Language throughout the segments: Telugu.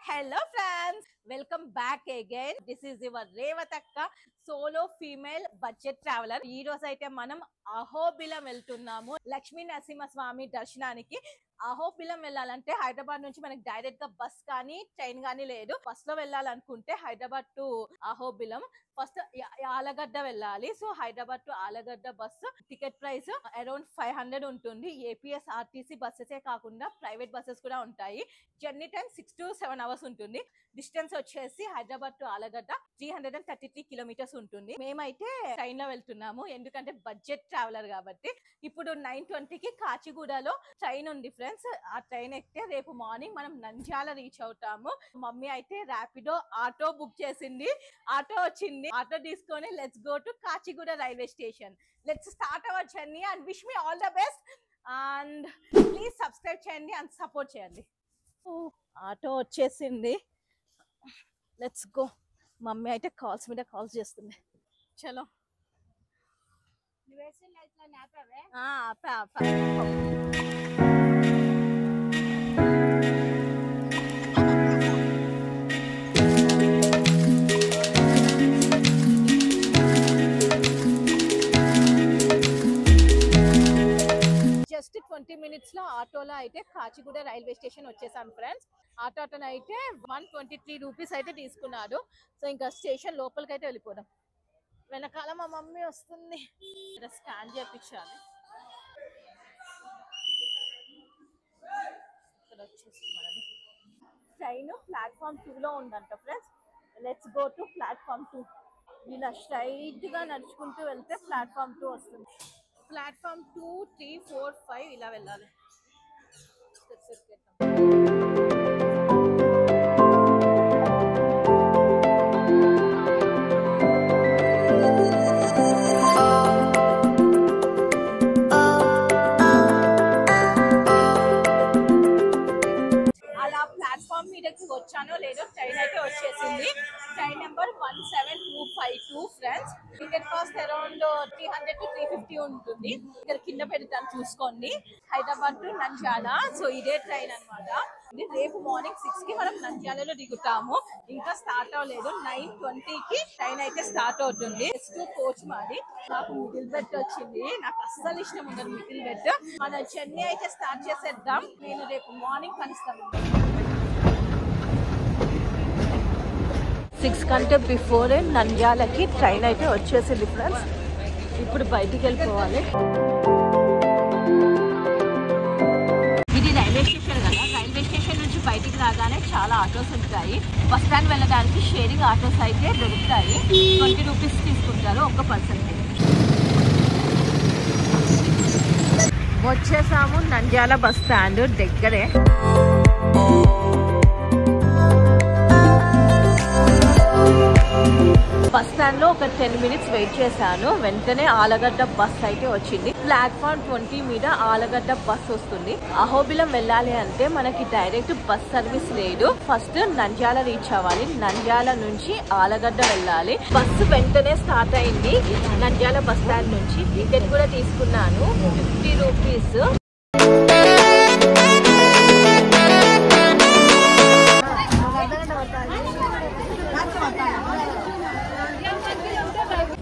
Hello friends, welcome back again. This is your Revathi solo female budget traveler. Ee roju aithe manam Ahobilam veltunnamu. Lakshmi Narasimha Swamy darshnaniki. Ahobilam vellalante Hyderabad nunchi manaku direct ga bus gaani train gaani ledu. Bus lo vellalanunte Hyderabad to Ahobilam first Alagadda vellali. So Hyderabad to Alagadda bus ticket price around 500 untundi. APS RTC buses e kaakunda private buses kuda untayi. Journey time 6 to 7 hours ఉంటుంది. డిస్టెన్స్ వచ్చేసి హైదరాబాద్ టు ఆలగడ్డ 333 కిలోమీటర్స్ ఉంటుంది. మేమైతే ట్రైన్ లో వెళ్తున్నాము ఎందుకంటే బడ్జెట్ ట్రావెలర్ కాబట్టి. ఇప్పుడు 9:20 కి కాచిగూడలో ట్రైన్ ఉంది ఫ్రెండ్స్. ఆ ట్రైన్ ఎక్కితే రేపు మార్నింగ్ మనం నంద్యాల రీచ్ అవుతాము. మమ్మీ అయితే ర్యాపిడో ఆటో బుక్ చేసింది. ఆటో వచ్చింది. ఆటో తీసుకొని let's go to Kacheguda railway station. Let's start our journey and wish me all the best and please subscribe చేయండి అండ్ సపోర్ట్ చేయండి. ఆటో వచ్చేసింది. Let's go. మమ్మీ అయితే కాల్స్ మీద కాల్స్ చేస్తుంది. చలో జస్ట్ 20 minutes లో ఆటోలో అయితే కాచిగూడ రైల్వే స్టేషన్ వచ్చేసాను ఫ్రెండ్స్. ఆటోటోన్ అయితే 123 రూపీస్ అయితే తీసుకున్నాడు. సో ఇంకా స్టేషన్ లోపలికి అయితే వెళ్ళిపోదాం. వెనకాల మా మమ్మీ వస్తుంది. స్కాన్ చేయించాలి. ఇక్కడ వచ్చేసి ట్రైన్ ప్లాట్ఫామ్ 2లో ఉందంట friends. Let's go to platform 2. ఇలా స్ట్రైట్ గా నడుచుకుంటూ వెళ్తే ప్లాట్ఫామ్ 2 వస్తుంది. ప్లాట్ఫామ్ 2, 3, 4, 5 ఇలా వెళ్ళాలి. అలా ప్లాట్ఫామ్ మీదకి వచ్చానో లేదో ట్రైన్ అయితే వచ్చేసింది. Train number 17252 friends. Ticket cost around 300 to 350 ఉంటుంది. ఇక్కడ కింద పెడతాను చూసుకోండి. హైదరాబాద్ టు నంద్యాల. సో ఇదే ట్రైన్ అనమాట. రేపు మార్నింగ్ 6 కి మనం నంద్యాలలో దిగుతాము. ఇంకా స్టార్ట్ అవ్వలేదు. 9:20 కి ట్రైన్ అయితే స్టార్ట్ అవుతుంది. కోచ్ మాది. నాకు మిడిల్ బెడ్ వచ్చింది. నాకు అస్సలు ఇష్టం ఉండదు మిడిల్ బెడ్. మన జర్నీ అయితే స్టార్ట్ చేసేద్దాం. నేను రేపు మార్నింగ్ కలుస్తాను. 6 కంటే బిఫోరే నంద్యాలకి ట్రైన్ అయితే వచ్చేసింది ఫ్రెండ్స్. ఇప్పుడు బయటికి వెళ్ళిపోవాలి. ఇది రైల్వే స్టేషన్ కదా. రైల్వే స్టేషన్ నుంచి బయటికి రాగానే చాలా ఆటోస్ ఉంటాయి. బస్ స్టాండ్ వెళ్ళడానికి షేరింగ్ ఆటోస్ అయితే దొరుకుతాయి. 20 రూపీస్ తీసుకుంటారు ఒక్క పర్సన్. వచ్చేసాము నంద్యాల బస్ స్టాండ్ దగ్గరే. బస్ స్టాండ్ లో ఒక 10 minutes వెయిట్ చేశాను. వెంటనే ఆలగడ్డ బస్ అయితే వచ్చింది. ప్లాట్ఫామ్ 20 మీద ఆలగడ్డ బస్ వస్తుంది. అహోబిలం వెళ్ళాలి అంటే మనకి డైరెక్ట్ బస్ సర్వీస్ లేదు. ఫస్ట్ నంద్యాల రీచ్ అవ్వాలి. నంద్యాల నుంచి ఆలగడ్డ వెళ్ళాలి. బస్సు వెంటనే స్టార్ట్ అయింది. నంద్యాల బస్ స్టాండ్ నుంచి టికెట్ కూడా తీసుకున్నాను. 50 రూపీస్.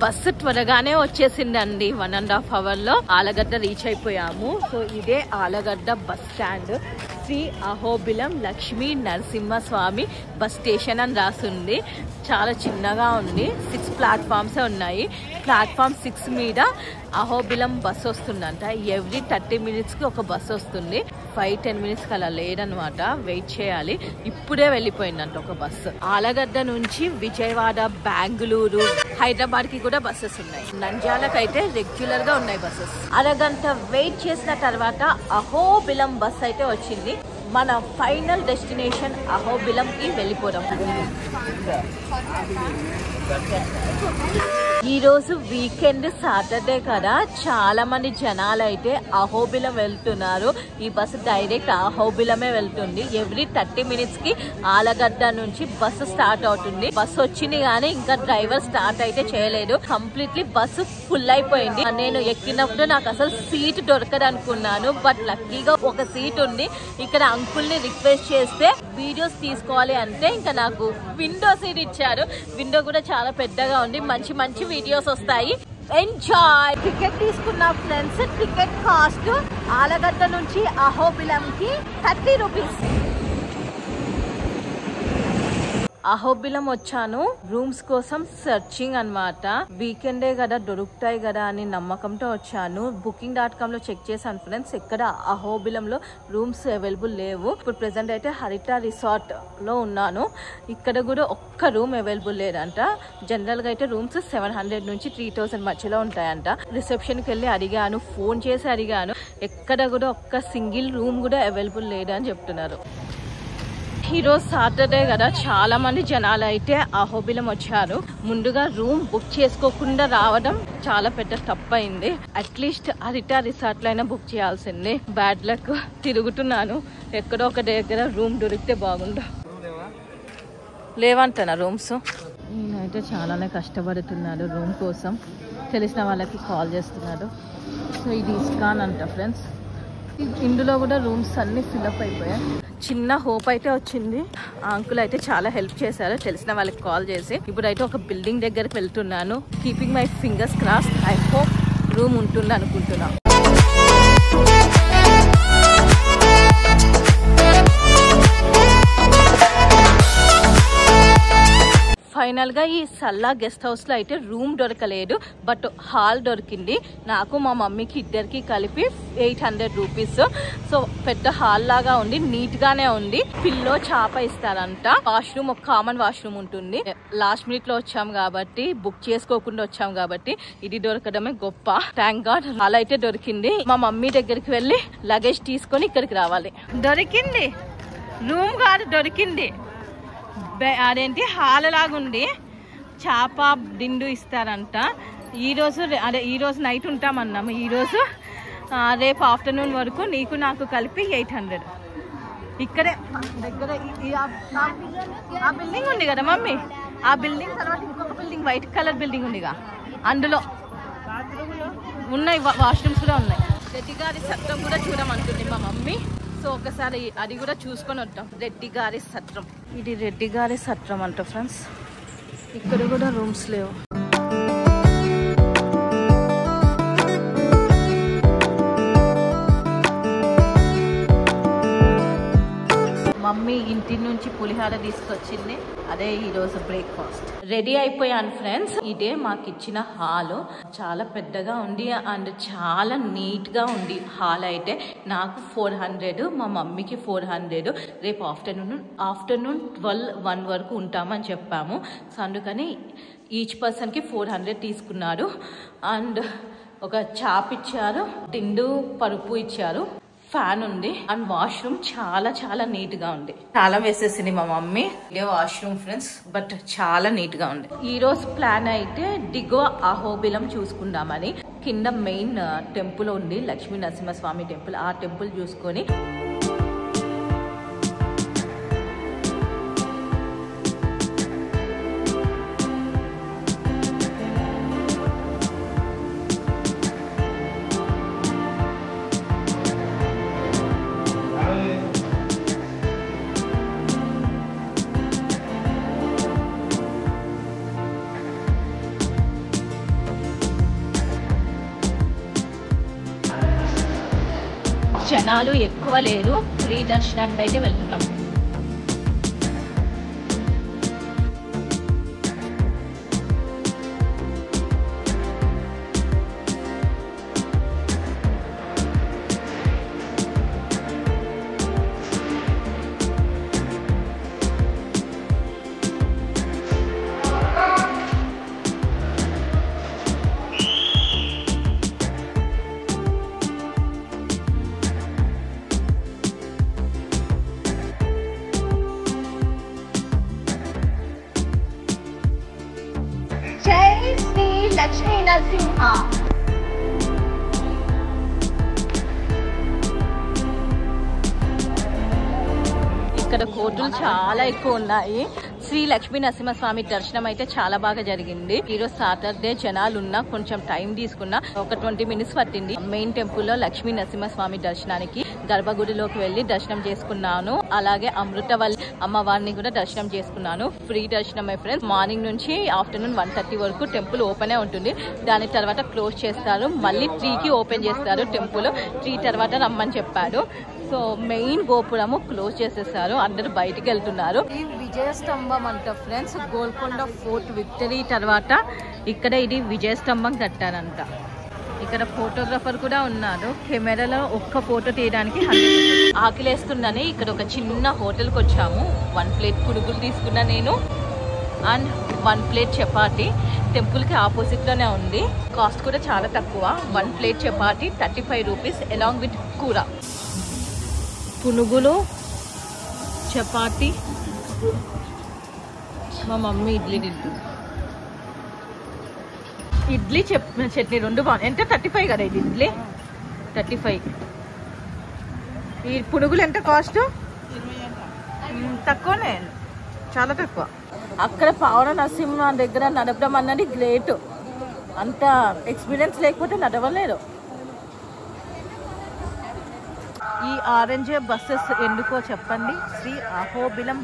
బస్సు త్వరగానే వచ్చేసిందండి. 1.5 hours లో ఆలగడ్డ రీచ్ అయిపోయాము. సో ఇదే ఆలగడ్డ బస్ స్టాండ్. శ్రీ అహోబిలం లక్ష్మీ నరసింహ స్వామి బస్ స్టేషన్ అని రాసింది. చాలా చిన్నగా ఉంది. 6 ప్లాట్ఫామ్సే ఉన్నాయి. ప్లాట్ఫామ్ 6 మీద అహోబిలం బస్ వస్తుందంట. ఎవ్రీ 30 minutes కి ఒక బస్ వస్తుంది. 5-10 minutes అలా లేదనమాట. వెయిట్ చేయాలి. ఇప్పుడే వెళ్ళిపోయిందంట ఒక బస్సు. ఆలగడ్డ నుంచి విజయవాడ, బెంగళూరు, హైదరాబాద్ కి కూడా బస్సెస్ ఉన్నాయి. నంద్యాలకు అయితే రెగ్యులర్ గా ఉన్నాయి బస్సెస్. అరగంట వెయిట్ చేసిన తర్వాత అహోబిలం బస్ అయితే వచ్చింది. మన ఫైనల్ డెస్టినేషన్ అహోబిలం కి వెళ్ళిపోదాం. ఈ రోజు వీకెండ్ సాటర్డే కదా. చాలా మంది జనాలు అయితే అహోబిలం వెళ్తున్నారు. ఈ బస్సు డైరెక్ట్ అహోబిలమే వెళ్తుంది. ఎవ్రీ 30 minutes కి ఆలగడ్డ నుంచి బస్సు స్టార్ట్ అవుతుంది. బస్సు వచ్చింది కానీ ఇంకా డ్రైవర్ స్టార్ట్ అయితే చేయలేదు. కంప్లీట్లీ బస్సు ఫుల్ అయిపోయింది. నేను ఎక్కినప్పుడు నాకు అసలు సీట్ దొరకదు అనుకున్నాను. బట్ లక్కీగా ఒక సీట్ ఉంది. ఇక్కడ టెంపుల్ ని రిక్వెస్ట్ చేస్తే వీడియోస్ తీసుకోవాలి అంటే ఇంకా నాకు విండో సీట్ ఇచ్చారు. విండో కూడా చాలా పెద్దగా ఉంది. మంచి మంచి వీడియోస్ వస్తాయి. ఎంజాయ్. టికెట్ తీసుకున్న ఫ్రెండ్స్, టికెట్ కాస్ట్ ఆలగడ్డ నుంచి అహోబిలం కి 30 రూపీస్. అహోబిలం వచ్చాను రూమ్స్ కోసం సెర్చింగ్ అన్నమాట. వీకెండే కదా దొరుకుతాయి కదా అని నమ్మకంతో వచ్చాను. booking.com లో చెక్ చేశాను ఫ్రెండ్స్. ఇక్కడ అహోబిలంలో రూమ్స్ అవైలబుల్ లేవు. ఇప్పుడు ప్రెసెంట్ అయితే హరిత రిసార్ట్ లో ఉన్నాను. ఇక్కడ కూడా ఒక్క రూమ్ అవైలబుల్ లేదంట. జనరల్ గా అయితే రూమ్స్ 700 నుంచి 3000 మధ్యలో ఉంటాయంట. రిసెప్షన్ కి వెళ్ళి అడిగాను, ఫోన్ చేసి అడిగాను, ఎక్కడ కూడా ఒక్క సింగిల్ రూమ్ కూడా అవైలబుల్ లేదని చెప్తున్నారు. ఈరోజు సాటర్డే కదా, చాలా మంది జనాలు అయితే అహోబిలం వచ్చారు. ముందుగా రూమ్ బుక్ చేసుకోకుండా రావడం చాలా పెద్ద తప్పు అయింది. అట్లీస్ట్ హరిత రిసార్ట్ లో అయినా బుక్ చేయాల్సింది. Bad luck. తిరుగుతున్నాను, ఎక్కడో ఒక దగ్గర రూమ్ దొరికితే బాగుండు. లేవంటనా రూమ్స్? నేనైతే చాలానే కష్టపడుతున్నాడు రూమ్ కోసం. తెలిసిన వాళ్ళకి కాల్ చేస్తున్నాడు. సో ఇది ఇస్కాన్ అంట ఫ్రెండ్స్. ఇందులో కూడా రూమ్స్ అన్ని ఫిల్అప్ అయిపోయాయి. చిన్న హోప్ అయితే వచ్చింది. ఆ అంకుల్ అయితే చాలా హెల్ప్ చేశారు తెలిసిన వాళ్ళకి కాల్ చేసి. ఇప్పుడైతే ఒక బిల్డింగ్ దగ్గరికి వెళ్తున్నాను. Keeping my fingers cross. I hope room ఉంటుంది అనుకుంటున్నా. ఫైనల్ గా ఈ సల్లా గెస్ట్ హౌస్ లో అయితే రూమ్ దొరకలేదు, బట్ హాల్ దొరికింది. నాకు మా మమ్మీకి ఇద్దరికి కలిపి 800 రూపీస్. సో పెద్ద హాల్ లాగా ఉంది, నీట్ గానే ఉంది. పిల్లో చాప ఇస్తారంట. వాష్రూమ్ ఒక కామన్ వాష్రూమ్ ఉంటుంది. లాస్ట్ మినిట్ లో వచ్చాం కాబట్టి, బుక్ చేసుకోకుండా వచ్చాం కాబట్టి ఇది దొరకడమే గొప్ప. థ్యాంక్ గాడ్ హాల్ అయితే దొరికింది. మా మమ్మీ దగ్గరికి వెళ్ళి లగేజ్ తీసుకొని ఇక్కడికి రావాలి. దొరికింది రూమ్ కాదు, దొరికింది. అదేంటి హాల్ లాగుంది. చేప దిండు ఇస్తారంట. ఈరోజు నైట్ ఉంటామన్నాము. ఈరోజు రేపు ఆఫ్టర్నూన్ వరకు నీకు నాకు కలిపి 800. ఇక్కడే దగ్గర ఆ బిల్డింగ్ ఉంది కదా మమ్మీ, ఆ బిల్డింగ్ తర్వాత ఇంకొక బిల్డింగ్ వైట్ కలర్ బిల్డింగ్ ఉందిగా, అందులో ఉన్నాయి వాష్రూమ్స్ కూడా ఉన్నాయి. రెడ్డి గారి సత్రం కూడా చూడమంటుంది మా మమ్మీ. సో ఒకసారి అది కూడా చూసుకొని వద్దాం. రెడ్డి గారి సత్రం. ఇది రెడ్డి గారి సత్రం అంట ఫ్రెండ్స్. ఇక్కడ కూడా రూమ్స్ లేవు. మమ్మీ ఇంటి నుంచి పులిహార తీసుకొచ్చింది. అదే ఈరోజు బ్రేక్ఫాస్ట్. రెడీ అయిపోయాను ఫ్రెండ్స్. ఇదే మాకు ఇచ్చిన హాల్. చాలా పెద్దగా ఉంది అండ్ చాలా నీట్ గా ఉంది హాల్ అయితే. నాకు 400, మా మమ్మీకి 400. రేపు ఆఫ్టర్నూన్ 12-1 వరకు ఉంటామని చెప్పాము. సో అందుకని ఈచ్ పర్సన్ కి 400 తీసుకున్నారు. అండ్ ఒక చాప్ ఇచ్చారు, తిండు పరుపు ఇచ్చారు, ఫ్యాన్ ఉంది అండ్ వాష్రూమ్ చాలా చాలా నీట్ గా ఉంది. చాలా వేసేసింది మా మమ్మీ. ఇదే వాష్రూమ్ ఫ్రెండ్స్, బట్ చాలా నీట్ గా ఉంది. ఈ రోజు ప్లాన్ అయితే దిగువ అహోబిలం చూసుకుందామని. కింద మెయిన్ టెంపుల్ ఉంది, లక్ష్మీ నరసింహ స్వామి టెంపుల్. ఆ టెంపుల్ చూసుకొని జనాలు ఎక్కువ లేరు. ఫ్రీ దర్శనానికి అయితే వెళ్తున్నాం. లక్ష్మీ నరసింహ. ఇక్కడ కోతులు చాలా ఎక్కువ ఉన్నాయి. శ్రీ లక్ష్మీ నరసింహ స్వామి దర్శనం అయితే చాలా బాగా జరిగింది. ఈరోజు సాటర్డే జనాలు ఉన్నా కొంచెం టైం తీసుకున్నా ఒక 20 మినిట్స్ పట్టింది. మెయిన్ టెంపుల్ లో లక్ష్మీ నరసింహ స్వామి దర్శనానికి గర్భగుడిలోకి వెళ్లి దర్శనం చేసుకున్నాను. అలాగే అమృతవల్లి అమ్మవారిని కూడా దర్శనం చేసుకున్నాను. ఫ్రీ దర్శనం మై ఫ్రెండ్స్. మార్నింగ్ నుంచి ఆఫ్టర్నూన్ 1:30 వరకు టెంపుల్ ఓపెన్ ఉంటుంది. దాని తర్వాత క్లోజ్ చేస్తారు. మళ్ళీ 3కి ఓపెన్ చేస్తారు టెంపుల్. 3 తర్వాత రమ్మని చెప్పాడు. సో మెయిన్ గోపురము క్లోజ్ చేసేసారు. అందరూ బయటికి వెళ్తున్నారు. ఈ విజయ స్తంభం అంట ఫ్రెండ్స్. గోల్కొండ ఫోర్ట్ విక్టరీ తర్వాత ఇక్కడ ఇది విజయ స్తంభం కట్టారంట. ఇక్కడ ఫోటోగ్రాఫర్ కూడా ఉన్నారు. కెమెరాలో ఒక్క ఫోటో తీయడానికి 100 రూపీస్. ఆకలేస్తుందని ఇక్కడ ఒక చిన్న హోటల్కి వచ్చాము. 1 ప్లేట్ పునుగులు తీసుకున్నా నేను అండ్ 1 ప్లేట్ చపాతి. టెంపుల్ కి ఆపోజిట్ లోనే ఉంది. కాస్ట్ కూడా చాలా తక్కువ. 1 plate chapati 35 rupees along with కూర. పునుగులు, చపాతి, మా మమ్మీ ఇడ్లీ తింటుంది. ఇడ్లీ చట్నీ 2 బాగుంది. ఎంత 35 కదా ఇది ఇడ్లీ 35. ఈ పునుగులు ఎంత కాస్ట్? తక్కువనే, చాలా తక్కువ. అక్కడ పావన నరసింహ దగ్గర నడపడం అన్నది గ్రేట్. అంత ఎక్స్పీరియన్స్ లేకపోతే నడవలేదు. ఈ ఆరెంజ్ బస్సెస్ ఎందుకో చెప్పండి. శ్రీ అహోబిలం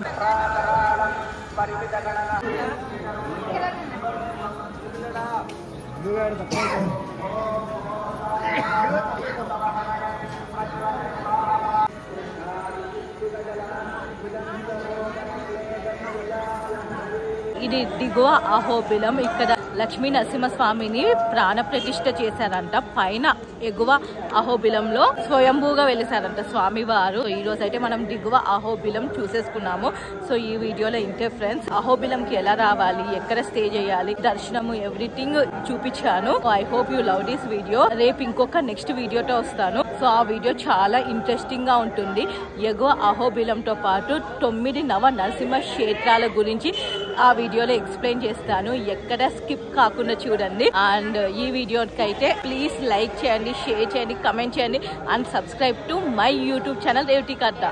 ఇది దిగువ అహోబిలం. ఇక్కడ లక్ష్మీ నరసింహ స్వామిని ప్రాణ ప్రతిష్ఠ చేశారంట. పైన ఎగువ అహోబిలంలో స్వయంభూగా వెలిసారంట స్వామివారు. ఈ రోజు అయితే మనం దిగువ అహోబిలం చూసేసుకున్నాము. సో ఈ వీడియోలో ఇంతే ఫ్రెండ్స్. అహోబిలంకి ఎలా రావాలి, ఎక్కడ స్టే చేయాలి, దర్శనము ఎవ్రీథింగ్ చూపించాను. I hope you love this video. రేపు ఇంకొక నెక్స్ట్ వీడియోతో వస్తాను. సో ఆ వీడియో చాలా ఇంట్రెస్టింగ్ గా ఉంటుంది. ఎగువ అహోబిలంతో పాటు 9 నవ నరసింహ క్షేత్రాల గురించి ఆ వీడియోలో ఎక్స్ప్లెయిన్ చేస్తాను. ఎక్కడ స్కిప్ కాకుండా చూడండి. అండ్ ఈ వీడియోకి అయితే ప్లీజ్ లైక్ చేయండి, షేర్ చేయండి, కమెంట్ చేయండి and subscribe to my YouTube channel Revathi కథ.